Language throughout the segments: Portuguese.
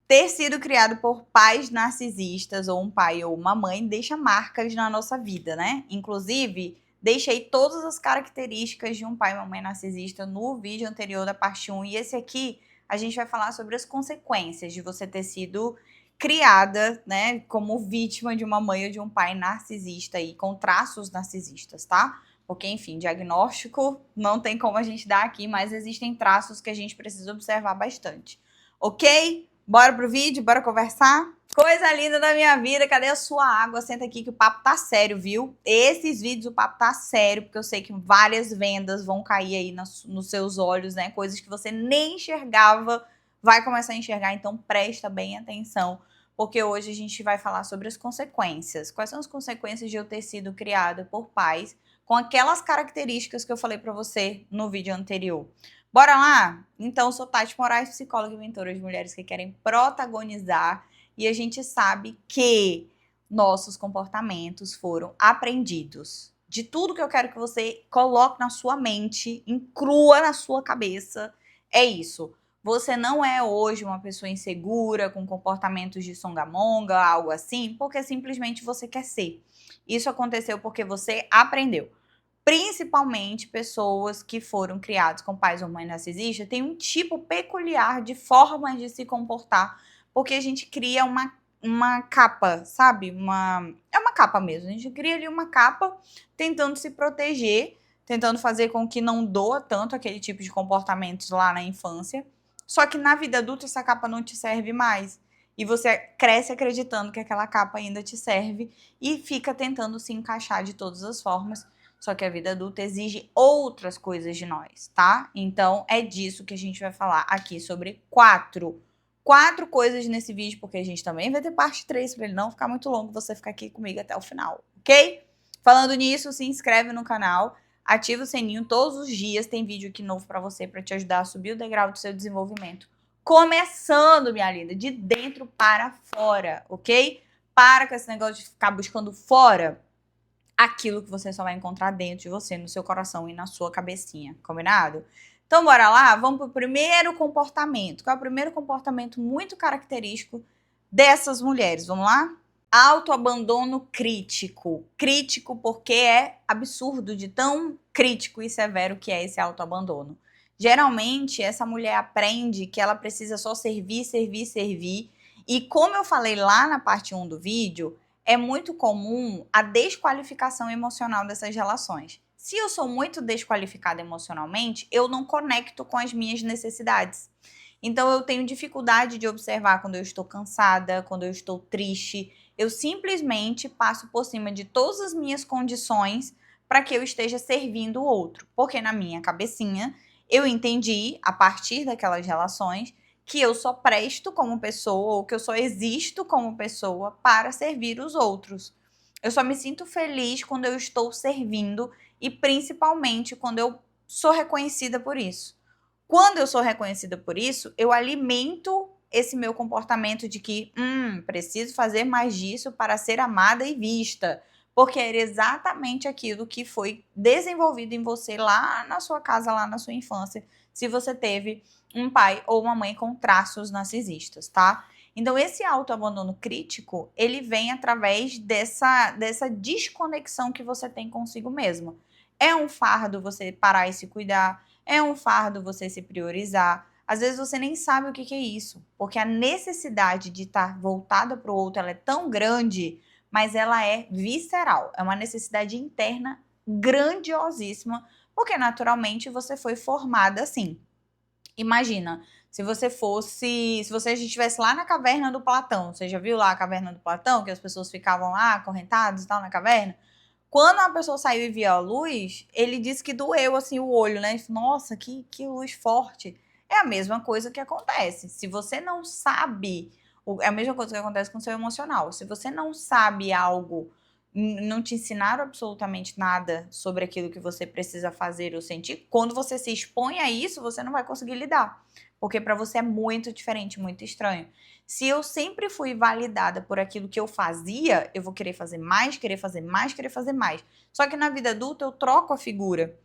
Ter sido criado por pais narcisistas, ou um pai ou uma mãe, deixa marcas na nossa vida, né? Inclusive, deixei todas as características de um pai e uma mãe narcisista no vídeo anterior da parte 1. E esse aqui, a gente vai falar sobre as consequências de você ter sido criada, né, como vítima de uma mãe ou de um pai narcisista e com traços narcisistas, tá? Porque, enfim, diagnóstico não tem como a gente dar aqui, mas existem traços que a gente precisa observar bastante. Ok? Bora pro vídeo? Bora conversar? Coisa linda da minha vida, cadê a sua água? Senta aqui que o papo tá sério, viu? Esses vídeos o papo tá sério, porque eu sei que várias vendas vão cair aí nos seus olhos, né? Coisas que você nem enxergava, vai começar a enxergar, então presta bem atenção, porque hoje a gente vai falar sobre as consequências. Quais são as consequências de eu ter sido criada por pais com aquelas características que eu falei pra você no vídeo anterior? Bora lá? Então, sou Tati Moraes, psicóloga e mentora de mulheres que querem protagonizar, e a gente sabe que nossos comportamentos foram aprendidos. De tudo que eu quero que você coloque na sua mente, inclua na sua cabeça, é isso. Você não é hoje uma pessoa insegura, com comportamentos de songamonga, algo assim, porque simplesmente você quer ser. Isso aconteceu porque você aprendeu. Principalmente pessoas que foram criadas com pais ou mães narcisistas têm um tipo peculiar de formas de se comportar, porque a gente cria uma capa, sabe? É uma capa mesmo. A gente cria ali uma capa tentando se proteger, tentando fazer com que não doa tanto aquele tipo de comportamentos lá na infância. Só que na vida adulta essa capa não te serve mais. E você cresce acreditando que aquela capa ainda te serve e fica tentando se encaixar de todas as formas. Só que a vida adulta exige outras coisas de nós, tá? Então, é disso que a gente vai falar aqui sobre quatro coisas nesse vídeo, porque a gente também vai ter parte 3 para ele não ficar muito longo, você ficar aqui comigo até o final, ok? Falando nisso, se inscreve no canal, ativa o sininho, todos os dias tem vídeo aqui novo para você, para te ajudar a subir o degrau do seu desenvolvimento. Começando, minha linda, de dentro para fora, ok? Para com esse negócio de ficar buscando fora aquilo que você só vai encontrar dentro de você, no seu coração e na sua cabecinha, combinado? Então, bora lá? Vamos pro primeiro comportamento. Qual é o primeiro comportamento muito característico dessas mulheres? Vamos lá? Autoabandono crítico. Crítico porque é absurdo de tão crítico e severo que é esse autoabandono. Geralmente, essa mulher aprende que ela precisa só servir, servir, servir. E como eu falei lá na parte 1 do vídeo, é muito comum a desqualificação emocional dessas relações. Se eu sou muito desqualificada emocionalmente, eu não conecto com as minhas necessidades. Então eu tenho dificuldade de observar quando eu estou cansada, quando eu estou triste. Eu simplesmente passo por cima de todas as minhas condições para que eu esteja servindo o outro. Porque na minha cabecinha eu entendi, a partir daquelas relações, que eu só presto como pessoa ou que eu só existo como pessoa para servir os outros. Eu só me sinto feliz quando eu estou servindo e principalmente quando eu sou reconhecida por isso. Quando eu sou reconhecida por isso, eu alimento esse meu comportamento de que, preciso fazer mais disso para ser amada e vista, porque era exatamente aquilo que foi desenvolvido em você lá na sua casa, lá na sua infância, se você teve um pai ou uma mãe com traços narcisistas, tá? Então, esse autoabandono crítico, ele vem através dessa desconexão que você tem consigo mesma. É um fardo você parar e se cuidar, é um fardo você se priorizar. Às vezes você nem sabe o que é isso, porque a necessidade de estar voltada para o outro ela é tão grande, mas ela é visceral. É uma necessidade interna grandiosíssima, porque naturalmente você foi formada assim. Imagina, se você estivesse lá na caverna do Platão, você já viu lá a caverna do Platão, que as pessoas ficavam lá acorrentadas e tal na caverna? Quando uma pessoa saiu e viu a luz, ele disse que doeu assim o olho, né? Nossa, que luz forte. É a mesma coisa que acontece. Se você não sabe, é a mesma coisa que acontece com o seu emocional. Se você não sabe algo, não te ensinaram absolutamente nada sobre aquilo que você precisa fazer ou sentir, quando você se expõe a isso, você não vai conseguir lidar. Porque para você é muito diferente, muito estranho. Se eu sempre fui validada por aquilo que eu fazia, eu vou querer fazer mais, querer fazer mais, querer fazer mais. Só que na vida adulta eu troco a figura.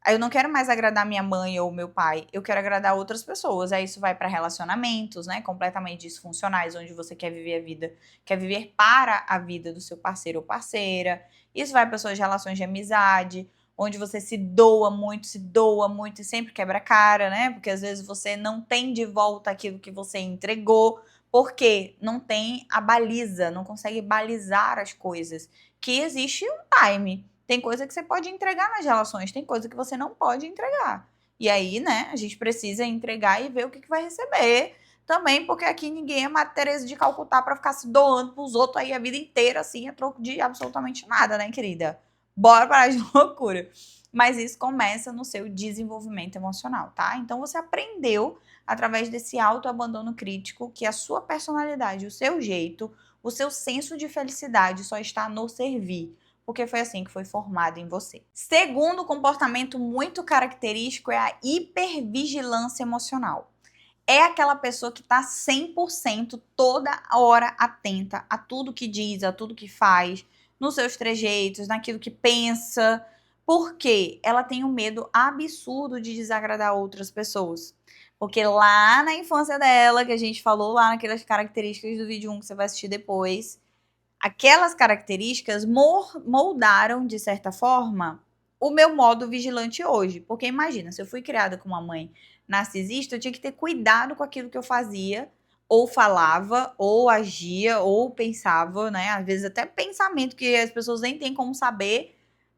Aí eu não quero mais agradar minha mãe ou meu pai, eu quero agradar outras pessoas. Aí isso vai para relacionamentos, né, completamente disfuncionais, onde você quer viver a vida, quer viver para a vida do seu parceiro ou parceira. Isso vai para suas relações de amizade, onde você se doa muito e sempre quebra a cara, né? Porque às vezes você não tem de volta aquilo que você entregou, porque não tem a baliza, não consegue balizar as coisas. Que existe um time. Tem coisa que você pode entregar nas relações, tem coisa que você não pode entregar. E aí, né, a gente precisa entregar e ver o que vai receber também, porque aqui ninguém é Madre Teresa de Calcutá para ficar se doando pros outros aí a vida inteira, assim, a troco de absolutamente nada, né, querida? Bora parar de loucura. Mas isso começa no seu desenvolvimento emocional, tá? Então você aprendeu, através desse autoabandono crítico, que a sua personalidade, o seu jeito, o seu senso de felicidade só está no servir, porque foi assim que foi formado em você. Segundo comportamento muito característico é a hipervigilância emocional. É aquela pessoa que está 100% toda hora atenta a tudo que diz, a tudo que faz, nos seus trejeitos, naquilo que pensa, porque ela tem um medo absurdo de desagradar outras pessoas. Porque lá na infância dela, que a gente falou lá naquelas características do vídeo 1 que você vai assistir depois, aquelas características moldaram, de certa forma, o meu modo vigilante hoje. Porque imagina, se eu fui criada com uma mãe narcisista, eu tinha que ter cuidado com aquilo que eu fazia, ou falava, ou agia, ou pensava, né? Às vezes até pensamento que as pessoas nem têm como saber.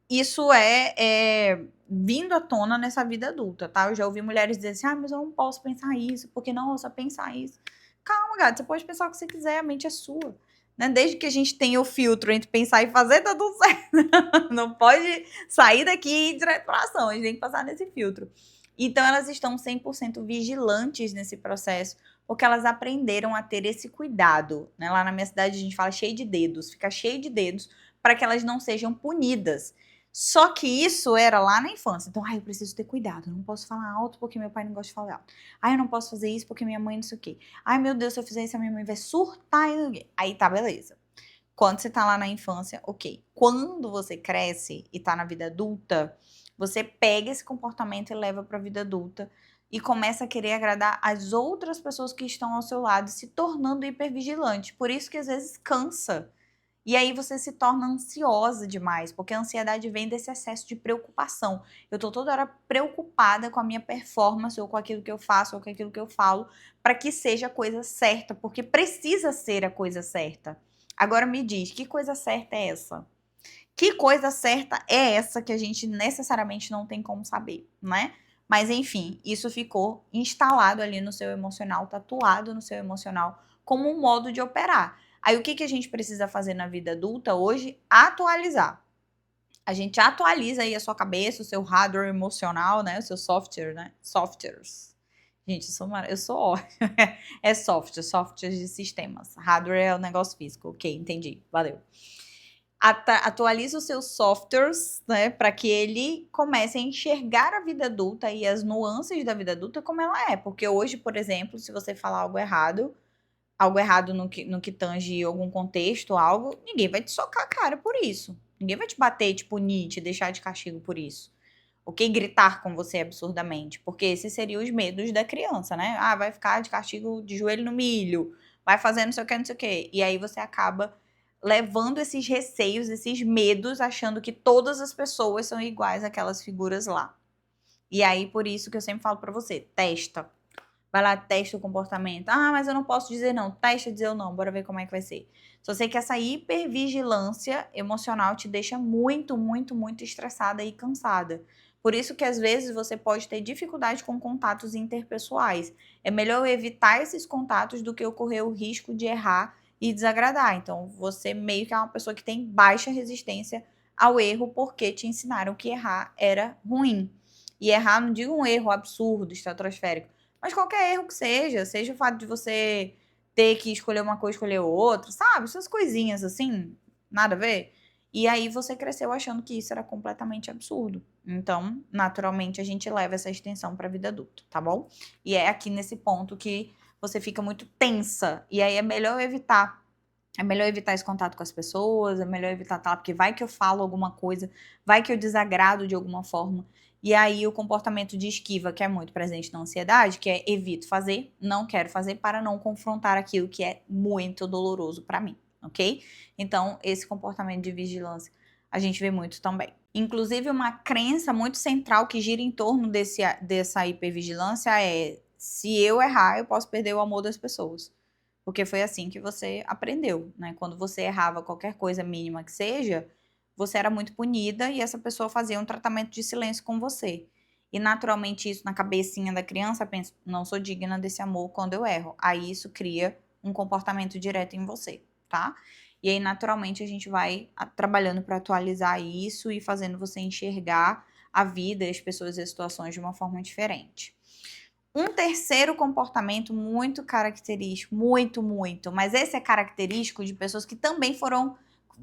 Isso é vindo à tona nessa vida adulta, tá? Eu já ouvi mulheres dizer assim, mas eu não posso pensar isso, porque não, eu só pensar isso. Calma, gata, você pode pensar o que você quiser, a mente é sua. Né? Desde que a gente tenha o filtro entre pensar e fazer, tá tudo certo. Não pode sair daqui e ir direto pra ação, a gente tem que passar nesse filtro. Então, elas estão 100% vigilantes nesse processo, porque elas aprenderam a ter esse cuidado. Né? Lá na minha cidade, a gente fala cheio de dedos, fica cheio de dedos para que elas não sejam punidas. Só que isso era lá na infância. Então, eu preciso ter cuidado. Eu não posso falar alto porque meu pai não gosta de falar alto. Eu não posso fazer isso porque minha mãe não sei o quê. Meu Deus, se eu fizer isso, a minha mãe vai surtar. Aí tá, beleza. Quando você tá lá na infância, ok. Quando você cresce e tá na vida adulta, você pega esse comportamento e leva pra vida adulta e começa a querer agradar as outras pessoas que estão ao seu lado, se tornando hipervigilante. Por isso que às vezes cansa. E aí você se torna ansiosa demais, porque a ansiedade vem desse excesso de preocupação. Eu tô toda hora preocupada com a minha performance, ou com aquilo que eu faço, ou com aquilo que eu falo, para que seja a coisa certa, porque precisa ser a coisa certa. Agora me diz, que coisa certa é essa? Que coisa certa é essa que a gente necessariamente não tem como saber, né? Mas enfim, isso ficou instalado ali no seu emocional, tatuado no seu emocional, como um modo de operar. Aí o que a gente precisa fazer na vida adulta hoje? Atualizar. A gente atualiza aí a sua cabeça, o seu hardware emocional, né? O seu software, né? Softwares. Gente, eu sou ótima. É softwares de sistemas. Hardware é o negócio físico. Ok, entendi. Valeu. Atualiza os seus softwares, né, para que ele comece a enxergar a vida adulta e as nuances da vida adulta como ela é. Porque hoje, por exemplo, se você falar algo errado no que tange algum contexto, algo, ninguém vai te socar a cara por isso. Ninguém vai te bater, te punir, te deixar de castigo por isso. Ok? Gritar com você absurdamente. Porque esses seriam os medos da criança, né? Vai ficar de castigo de joelho no milho, vai fazer não sei o que, não sei o que. E aí você acaba levando esses receios, esses medos, achando que todas as pessoas são iguais àquelas figuras lá. E aí, por isso que eu sempre falo pra você, testa. Vai lá, testa o comportamento. Mas eu não posso dizer não. Testa dizer o não, bora ver como é que vai ser. Só sei que essa hipervigilância emocional te deixa muito, muito, muito estressada e cansada. Por isso que às vezes você pode ter dificuldade com contatos interpessoais. É melhor evitar esses contatos do que ocorrer o risco de errar e desagradar. Então, você meio que é uma pessoa que tem baixa resistência ao erro porque te ensinaram que errar era ruim. E errar, não digo um erro absurdo, estratosférico, mas qualquer erro que seja o fato de você ter que escolher uma coisa, escolher outra, sabe? Essas coisinhas assim, nada a ver. E aí você cresceu achando que isso era completamente absurdo. Então, naturalmente, a gente leva essa extensão para a vida adulta, tá bom? E é aqui nesse ponto que você fica muito tensa. E aí é melhor evitar. É melhor evitar esse contato com as pessoas, é melhor evitar porque vai que eu falo alguma coisa, vai que eu desagrado de alguma forma. E aí o comportamento de esquiva, que é muito presente na ansiedade, que é evito fazer, não quero fazer para não confrontar aquilo que é muito doloroso para mim, ok? Então, esse comportamento de vigilância a gente vê muito também. Inclusive, uma crença muito central que gira em torno dessa hipervigilância é: se eu errar, eu posso perder o amor das pessoas. Porque foi assim que você aprendeu, né? Quando você errava qualquer coisa mínima que seja, você era muito punida e essa pessoa fazia um tratamento de silêncio com você. E naturalmente isso na cabecinha da criança pensa: não sou digna desse amor quando eu erro. Aí isso cria um comportamento direto em você, tá? E aí naturalmente a gente vai trabalhando para atualizar isso e fazendo você enxergar a vida, as pessoas e as situações de uma forma diferente. Um terceiro comportamento muito característico, muito, mas esse é característico de pessoas que também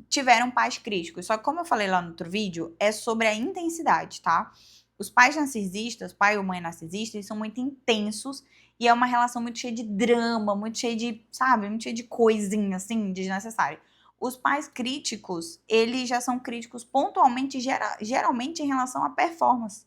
tiveram pais críticos. Só que como eu falei lá no outro vídeo, é sobre a intensidade, tá? Os pais narcisistas, pai ou mãe narcisista, eles são muito intensos e é uma relação muito cheia de drama, muito cheia de, sabe, muito cheia de coisinha, assim, desnecessária. Os pais críticos, eles já são críticos pontualmente, geralmente em relação à performance,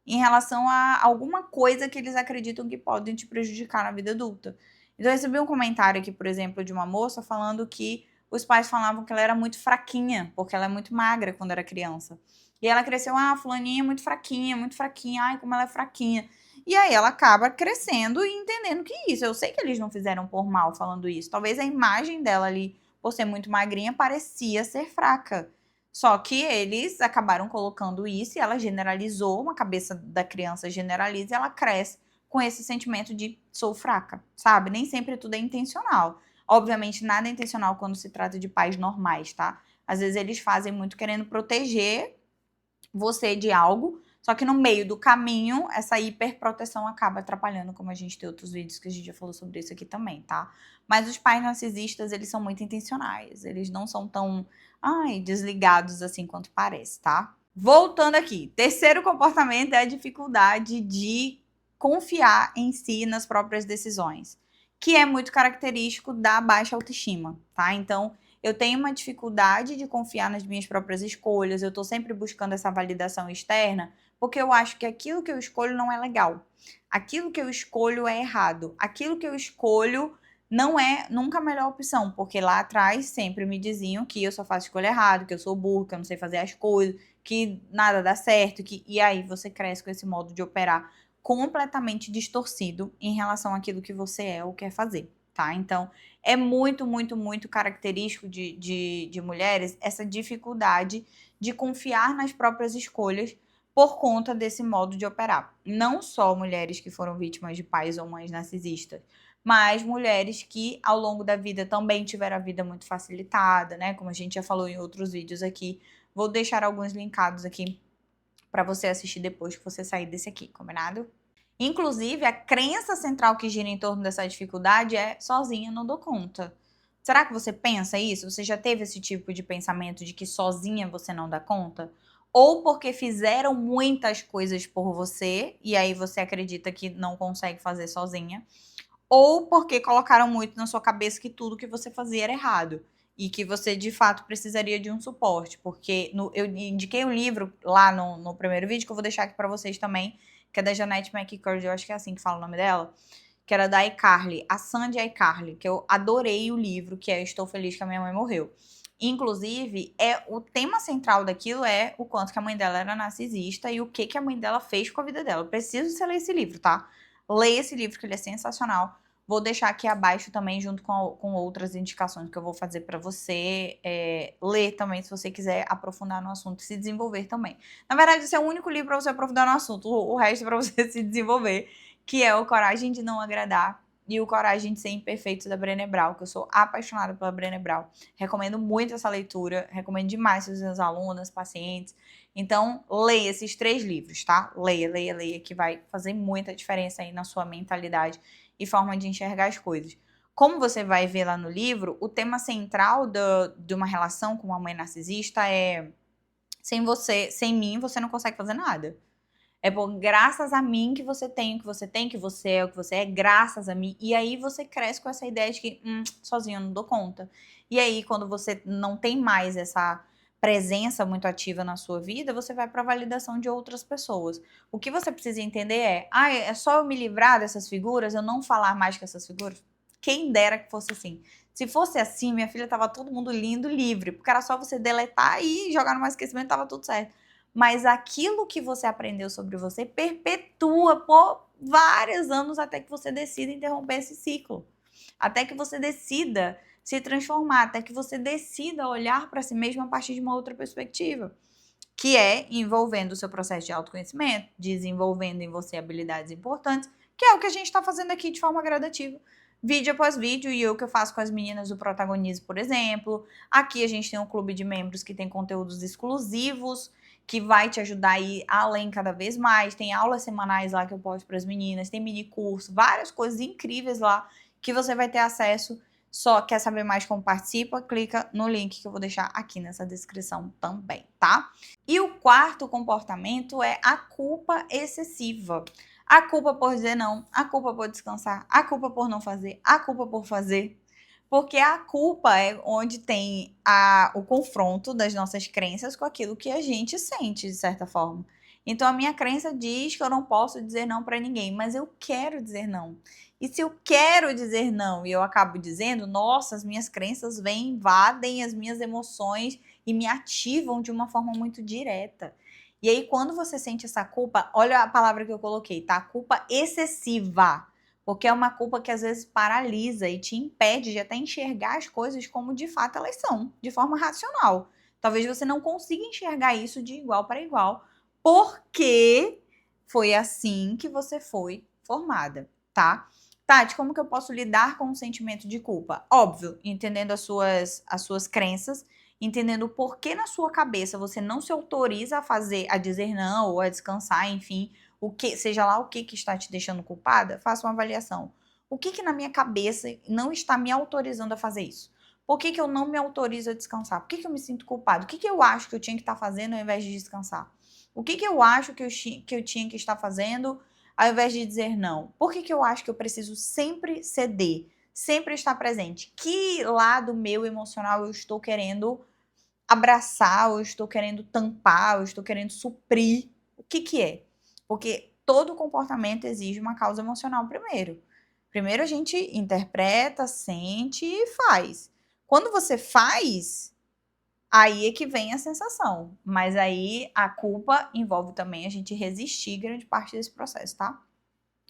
em relação a alguma coisa que eles acreditam que podem te prejudicar na vida adulta. Então, eu recebi um comentário aqui, por exemplo, de uma moça falando que os pais falavam que ela era muito fraquinha, porque ela é muito magra quando era criança. E ela cresceu, fulaninha é muito fraquinha, ai, como ela é fraquinha. E aí ela acaba crescendo e entendendo que isso. Eu sei que eles não fizeram por mal falando isso. Talvez a imagem dela ali, por ser muito magrinha, parecia ser fraca. Só que eles acabaram colocando isso e ela generalizou, uma cabeça da criança generaliza e ela cresce com esse sentimento de sou fraca, sabe? Nem sempre tudo é intencional. Obviamente, nada é intencional quando se trata de pais normais, tá? Às vezes eles fazem muito querendo proteger você de algo, só que no meio do caminho, essa hiperproteção acaba atrapalhando, como a gente tem outros vídeos que a gente já falou sobre isso aqui também, tá? Mas os pais narcisistas, eles são muito intencionais, eles não são tão, desligados assim quanto parece, tá? Voltando aqui, terceiro comportamento é a dificuldade de confiar em si nas próprias decisões, que é muito característico da baixa autoestima, tá? Então, eu tenho uma dificuldade de confiar nas minhas próprias escolhas, eu tô sempre buscando essa validação externa, porque eu acho que aquilo que eu escolho não é legal. Aquilo que eu escolho é errado. Aquilo que eu escolho não é nunca a melhor opção, porque lá atrás sempre me diziam que eu só faço escolha errada, que eu sou burro, que eu não sei fazer as coisas, que nada dá certo, e aí você cresce com esse modo de operar completamente distorcido em relação àquilo que você é ou quer fazer, tá? Então, é muito característico de mulheres essa dificuldade de confiar nas próprias escolhas por conta desse modo de operar. Não só mulheres que foram vítimas de pais ou mães narcisistas, mas mulheres que ao longo da vida também tiveram a vida muito facilitada, né? Como a gente já falou em outros vídeos aqui. Vou deixar alguns linkados aqui para você assistir depois que você sair desse aqui, combinado? Inclusive, a crença central que gira em torno dessa dificuldade é sozinha não dou conta. Será que você pensa isso? Você já teve esse tipo de pensamento de que sozinha você não dá conta? Ou porque fizeram muitas coisas por você e aí você acredita que não consegue fazer sozinha? Ou porque colocaram muito na sua cabeça que tudo que você fazia era errado e que você de fato precisaria de um suporte? Porque eu indiquei um livro lá no primeiro vídeo que eu vou deixar aqui para vocês também, que é da Jeanette McCurdy, eu acho que é assim que fala o nome dela, que era da iCarly, a Sandy iCarly, que eu adorei o livro, que é Estou Feliz que a Minha Mãe Morreu. Inclusive, o tema central daquilo é o quanto que a mãe dela era narcisista e o que a mãe dela fez com a vida dela. Eu preciso você ler esse livro, tá? Leia esse livro, que ele é sensacional. Vou deixar aqui abaixo também, junto com outras indicações que eu vou fazer para você ler também, se você quiser aprofundar no assunto e se desenvolver também. Na verdade, esse é o único livro para você aprofundar no assunto, o resto é para você se desenvolver, que é o Coragem de Não Agradar e o Coragem de Ser Imperfeito, da Brené Brown, que eu sou apaixonada pela Brené Brown. Recomendo muito essa leitura, recomendo demais para os meus alunos, pacientes. Então, leia esses 3 livros, tá? Leia, que vai fazer muita diferença aí na sua mentalidade e forma de enxergar as coisas. Como você vai ver lá no livro, o tema central de uma relação com uma mãe narcisista é: sem mim, você não consegue fazer nada. É graças a mim que você tem o que você tem, que você é o que você é, graças a mim. E aí você cresce com essa ideia de que sozinho eu não dou conta. E aí, quando você não tem mais essa presença muito ativa na sua vida, você vai para a validação de outras pessoas. O que você precisa entender é só eu me livrar dessas figuras, eu não falar mais com essas figuras? Quem dera que fosse assim. Se fosse assim, minha filha tava todo mundo lindo, livre, porque era só você deletar e jogar no mais esquecimento, tava tudo certo. Mas aquilo que você aprendeu sobre você perpetua por vários anos até que você decida interromper esse ciclo. Até que você decida se transformar, até que você decida olhar para si mesmo a partir de uma outra perspectiva, que é envolvendo o seu processo de autoconhecimento, desenvolvendo em você habilidades importantes, que é o que a gente está fazendo aqui de forma gradativa, vídeo após vídeo, e o que eu faço com as meninas do Protagonismo, por exemplo. Aqui a gente tem um clube de membros que tem conteúdos exclusivos, que vai te ajudar a ir além cada vez mais. Tem aulas semanais lá que eu posto para as meninas, tem mini curso, várias coisas incríveis lá que você vai ter acesso. Só quer saber mais como participa? Clica no link que eu vou deixar aqui nessa descrição também, tá? E o quarto comportamento é a culpa excessiva. A culpa por dizer não, a culpa por descansar, a culpa por não fazer, a culpa por fazer. Porque a culpa é onde tem o confronto das nossas crenças com aquilo que a gente sente, de certa forma. Então, a minha crença diz que eu não posso dizer não para ninguém, mas eu quero dizer não. E se eu quero dizer não e eu acabo dizendo, nossa, as minhas crenças vêm, invadem as minhas emoções e me ativam de uma forma muito direta. E aí, quando você sente essa culpa, olha a palavra que eu coloquei, tá? Culpa excessiva. Porque é uma culpa que às vezes paralisa e te impede de até enxergar as coisas como de fato elas são, de forma racional. Talvez você não consiga enxergar isso de igual para igual, porque foi assim que você foi formada, tá? Tati, como que eu posso lidar com o sentimento de culpa? Óbvio, entendendo as suas crenças, entendendo o porquê na sua cabeça você não se autoriza a dizer não ou a descansar, enfim, seja lá o que está te deixando culpada, faça uma avaliação. O que na minha cabeça não está me autorizando a fazer isso? Por que eu não me autorizo a descansar? Por que eu me sinto culpado? O que eu acho que eu tinha que estar fazendo ao invés de descansar? O que eu acho que eu tinha que estar fazendo ao invés de dizer não? Por que eu acho que eu preciso sempre ceder, sempre estar presente? Que lado meu emocional eu estou querendo abraçar, ou estou querendo tampar, ou estou querendo suprir? O que é? Porque todo comportamento exige uma causa emocional primeiro. Primeiro a gente interpreta, sente e faz. Quando você faz, aí é que vem a sensação. Mas aí a culpa envolve também a gente resistir grande parte desse processo, tá?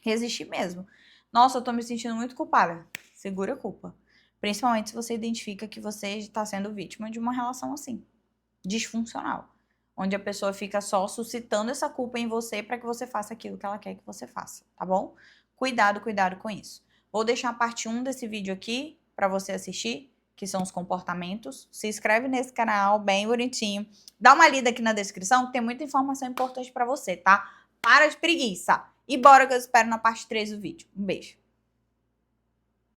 Resistir mesmo. Nossa, eu tô me sentindo muito culpada. Segura a culpa. Principalmente se você identifica que você está sendo vítima de uma relação assim, disfuncional. Onde a pessoa fica só suscitando essa culpa em você para que você faça aquilo que ela quer que você faça, tá bom? Cuidado, cuidado com isso. Vou deixar a parte 1 desse vídeo aqui para você assistir, que são os comportamentos. Se inscreve nesse canal, bem bonitinho. Dá uma lida aqui na descrição, que tem muita informação importante para você, tá? Para de preguiça. E bora que eu espero na parte 3 do vídeo. Um beijo.